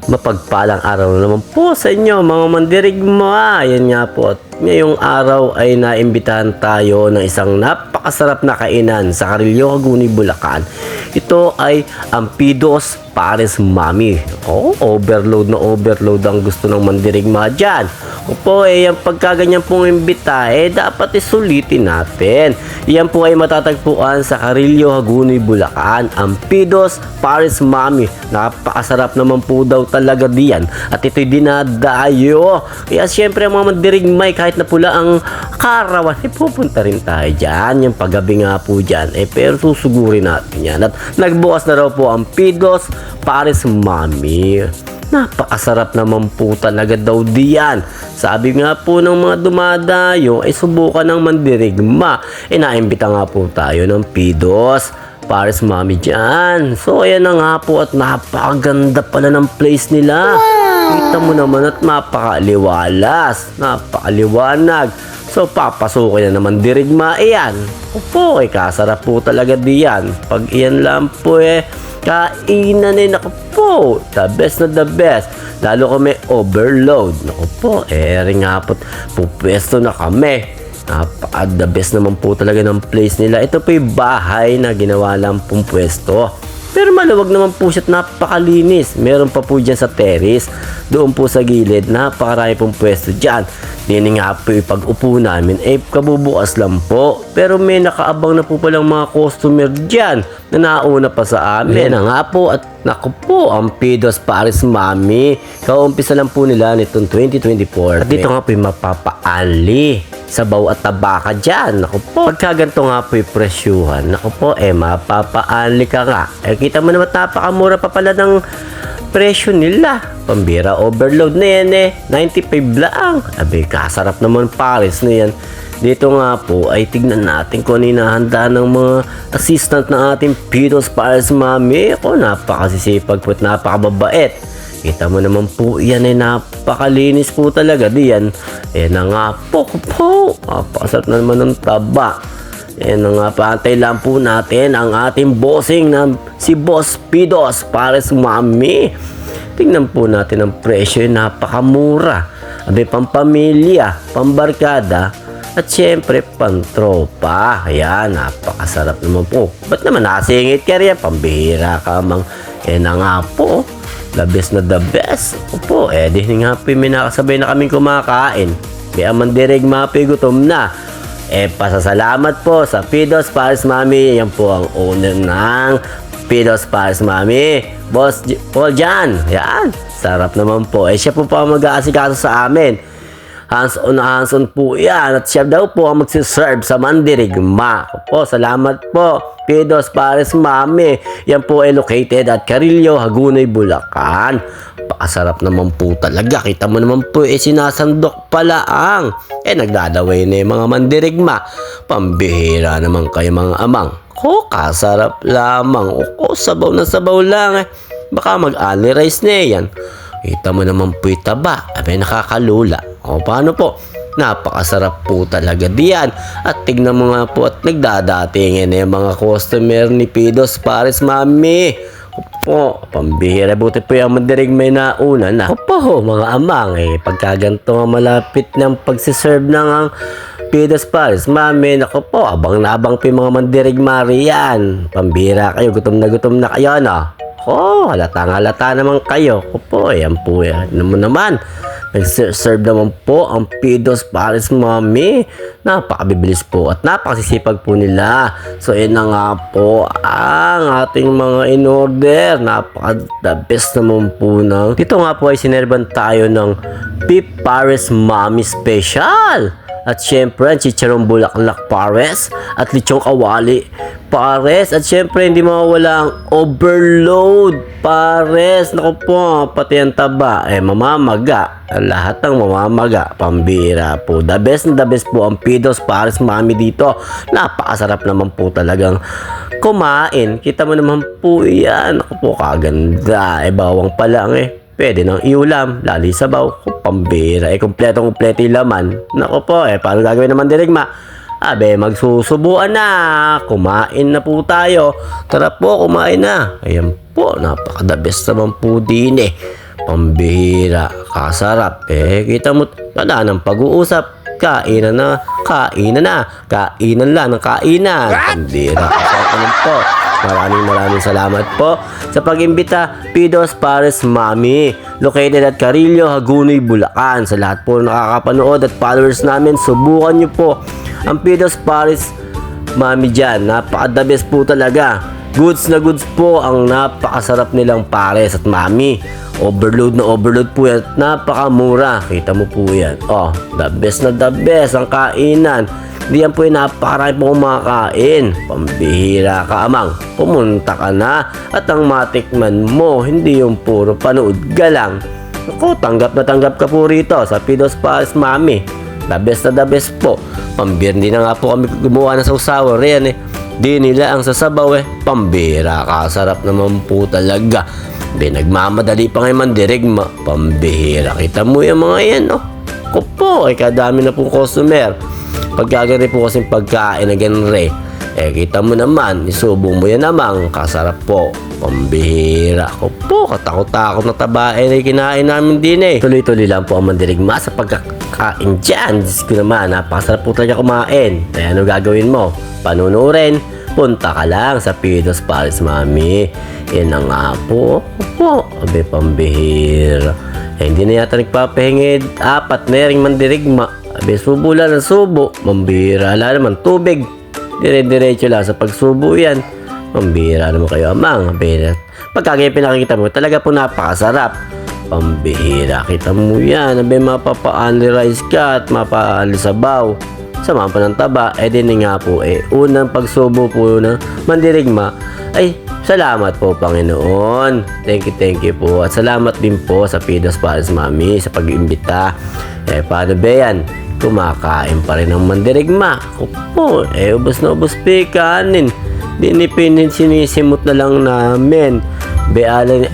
Mapagpalang araw na naman po sa inyo mga mandirigma. Yan nga po, at ngayong araw ay naimbitahan tayo ng isang napakasarap na kainan sa Carillo, Hagonoy, Bulacan. Ito ay Ampidos Pares Mami. Overload na overload ang gusto ng mandirigma dyan. Opo, yung pagkaganyan pong imbita, dapat isulitin natin. Yan po ay matatagpuan sa Carillo, Hagonoy, Bulacan. Ampidos Pares Mami. Napakasarap naman po daw talaga diyan. At ito'y dinadayo. Kaya siyempre ang mga mandirigmay, kahit na pula ang karawan, pupunta rin tayo dyan. Yung paggabi nga po dyan. Pero susugurin natin yan. At nagbukas na raw po ang Ampidos Pares Mami. Napakasarap naman po talaga daw diyan. Sabi nga po ng mga dumadayo ay subukan ng mandirigma. Naimbita nga po tayo ng Ampidos Pares Mami dyan. So ayan na nga po, at napakaganda pala ng place nila. Kita mo naman at napakaliwalas, napakaliwanag. So papasukin na naman dirigma iyan. Opo, kasarap po talaga diyan. Pag iyan lang po kainan naku po, the best na the best. Lalo kami overload. Naku po, rin nga po, pupwesto na kami. The best naman po talaga ng place nila. Ito po yung bahay na ginawa lang pong pwesto. Pero maluwag naman po siya at napakalinis. Meron pa po dyan sa terrace. Doon po sa gilid, napakarami pong pwesto dyan. Dini nga po yung pag-upo namin, kabubukas lang po. Pero may nakaabang na po palang mga customer dyan na nauna pa sa amin. Yan nga po, at naku po, Ampidos Pares Mami. Kaumpisa lang po nila nitong 2024. At dito nga po yung mapapaali. Sabaw at tabaka dyan. Naku po, pagka ganito nga po yung presyuhan, naku po, mapapaali ka nga. Kita mo naman, napakamura pa pala ng presyo nila. Pambira, overload na yan 95 lang. Kasarap naman Pares na yan. Dito nga po ay tignan natin kung ano hinahanda ng mga assistant na ating Ampidos Pares Mami. Napakasisipag po at napakababait. Kita mo naman po, yan napakalinis po talaga diyan. Na nga po, napakasarap na naman ng taba. Na nga, paantay lang po natin ang ating bossing na si Boss Ampidos Pares Mami. Tingnan po natin ang presyo, napakamura. Pampamilya, pambarkada, at syempre pantropa. Ayan, napakasarap naman po. Ba't naman nasingit ka rin? Pambihira ka mang. Na nga po, the best na the best. Opo, di nga po may nakasabay na kaming kumakain. Kaya mandirigma po gutom na. Pasasalamat po sa Ampidos Pares Mami. Yan po ang owner ng Ampidos Pares Mami, Boss Paul Jan. Yan, sarap naman po. Siya po ang mag-aasikaso sa amin. Hands-on po yan. At siya daw po ang magsiserve sa mandirigma. Po, salamat po, Ampidos Pares Mami. Yan po ay located at Carillo, Hagonoy, Bulacan. Pakasarap naman po talaga. Kita mo naman po, sinasandok pala ang nagdadaway na yung mga mandirigma. Pambihira naman kayo mga amang. Kasarap lamang. Sabaw na sabaw lang Baka mag-ali rice na yan. Kita mo naman po yung taba. Nakakalula. Paano po? Napakasarap po talaga diyan. At tignan mo nga po, at nagdadatingin na yung mga customer ni Ampidos Pares Mami. Pambihira. Buti po yung mandirigmay na una na. Mga amang pagkaganto nga malapit ng pagsiserve ng ang Ampidos Pares Mami, naku po, abang na abang po yung mga mandirigma riyan. Pambihira kayo, gutom na kayo halata naman kayo. Yan po naman. Nag-serve naman po ang Ampidos Pares Mami. Napakabibilis po at napakasisipag po nila. So yun na nga po ang ating mga in-order. Napaka-the best naman po ng dito nga po ay sinerban tayo ng Beef Pares Mami Special. At syempre, ang chicharong bulaklak Pares at lechong kawali Pares. At syempre, hindi mawawala ang overload Pares. Naku po, pati ang taba mamamaga. Lahat ng mamamaga. Pambira po. The best po ang Ampidos Pares Mami dito. Napakasarap naman po talagang kumain. Kita mo naman po yan. Naku po, kaganda. Bawang pa lang pwede nang iulam, lali sabaw, pambira. Kompleto yung laman. Naku po, paano gagawin naman dirigma? Magsusubuan na. Kumain na po tayo. Tara po, kumain na. Ayan po, napaka-the best naman po din Pambihira, kasarap. Kita mo, wala ng pag-uusap. Kainan na, kainan na, kainan lang ng kainan. Pambihira, kasarap naman po. Maraming salamat po sa pag-imbita, Pidos Pares Mami, located at Carillo, Hagonoy, Bulacan. Sa lahat po nakakapanood at followers namin, subukan nyo po ang Pidos Pares Mami dyan. Napaka-the best po talaga. Goods na goods po ang napakasarap nilang pares at mami. Overload na overload po yan. Napakamura. Kita mo po yan. Oh, the best na the best ang kainan. Hindi yan po yung napakarami po kumakain. Pambihira ka, amang. Pumunta ka na at ang matikman mo, hindi yung puro panood ka lang. Ako, tanggap na tanggap ka po rito sa Pidos Pares Mami. The best na the best po. Pambirni na nga po kami gumawa ng sausawan riyan Di nila ang sasabaw pambira ka. Sarap naman po talaga. Nagmamadali pa ngayon mandirigma. Pambihira. Kita mo yung mga yan, oh. Ko po, kadami na pong customer. Pagkagari po kasing pagkain na ganre. Kita mo naman, isubong mo yan namang. Kasarap po. Pambihira. Ko po, katakot-takot na tabain ay kinain namin din Tuloy-tuloy lang po ang mandirigma sa pagkakain dyan. Diyos ko naman, napakasarap po talaga kumain. Kaya ano gagawin mo? Panunurin, punta ka lang sa Pidos Pares Mami. Yan na nga po. Opo, abe pambihira. Hindi na yata nagpapahingid. 4 na ring mandirigma. Abe subo lang ng subo. Pambihira. Wala naman tubig. Dire-diretso lang sa pagsubo yan. Pambihira naman kayo, amang. Abe, pagkagaya pinakikita mo, talaga po napakasarap. Pambihira. Kita mo yan. Abe, mapapa-only rice ka at mapa-only sabaw. Sama pa ng taba, din nga po unang pagsubo po ng mandirigma ay salamat po Panginoon. Thank you po at salamat din po sa Pidos Pares Mami sa pag-imbita. Paano ba yan? Kumakain pa rin ng mandirigma. Opo, ubos na ubos pa kanin. Dinipinin sinisimot na lang namin.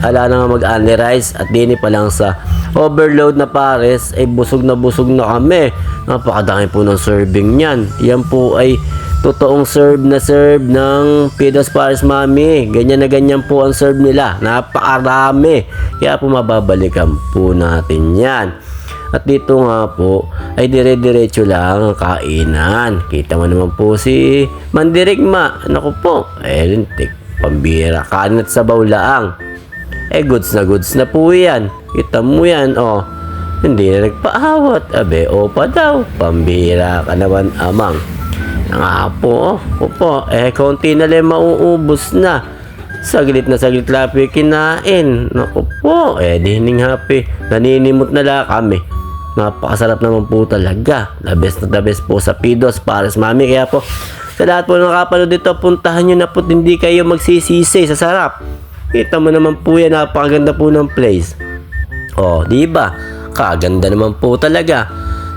Ala na nga mag-only rice at dini pa lang sa overload na pares ay busog na kami. Napakadami po ng serving niyan. Yan po ay totoong serve ng Pidos Pares Mami. Ganyan na ganyan po ang serve nila. Napakarami. Kaya po mababalikan po natin yan. At dito nga po ay dire-diretso lang ang kainan. Kita mo naman po si mandirigma. Naku po, lintik. Pambira, kanin at sabaw laang. Goods na po yan. Kita mo yan, oh. Hindi na nagpaawat. Abe, opa daw. Pambira ka naman, amang. Nga po, opo. Konti na lang mauubos na. Saglit na saglit lang po kinain. Naku po, dining happy. Naninimot na lang kami. Napakasarap naman po talaga. The best na the best po sa Pidos Pares Mami. Kaya po, sa lahat po ng nakapanood dito, puntahan nyo na po, hindi kayo magsisisi sa sarap. Kita mo naman po yan, napakaganda po ng place. Oh, di ba? Kaganda naman po talaga.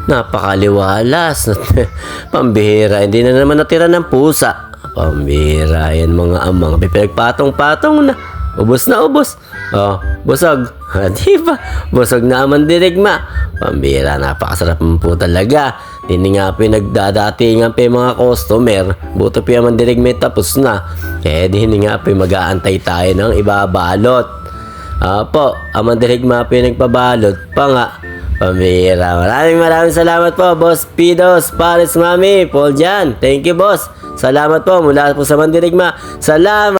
Napakaliwalas. Pambihira, hindi na naman natira ng pusa. Pambihira, yan mga amang. Pinagpatong-patong na. Ubos na ubos. Oh, busog. Di ba? Busog na ang mandirigma. Pambihira, napakasarap po talaga. Hindi nga pinagdadatingan pa yung mga customer. Buto pa yung mandirigma tapos na. Hindi nga pa mag-aantay tayo ng ibabalot. Po, ang mandirigma pa yung nagpabalot pa nga. Pambihira. Maraming salamat po, Boss Pidos Pares Mami. Paul Jan. Thank you, boss. Salamat po mula po sa mandirigma. Salamat.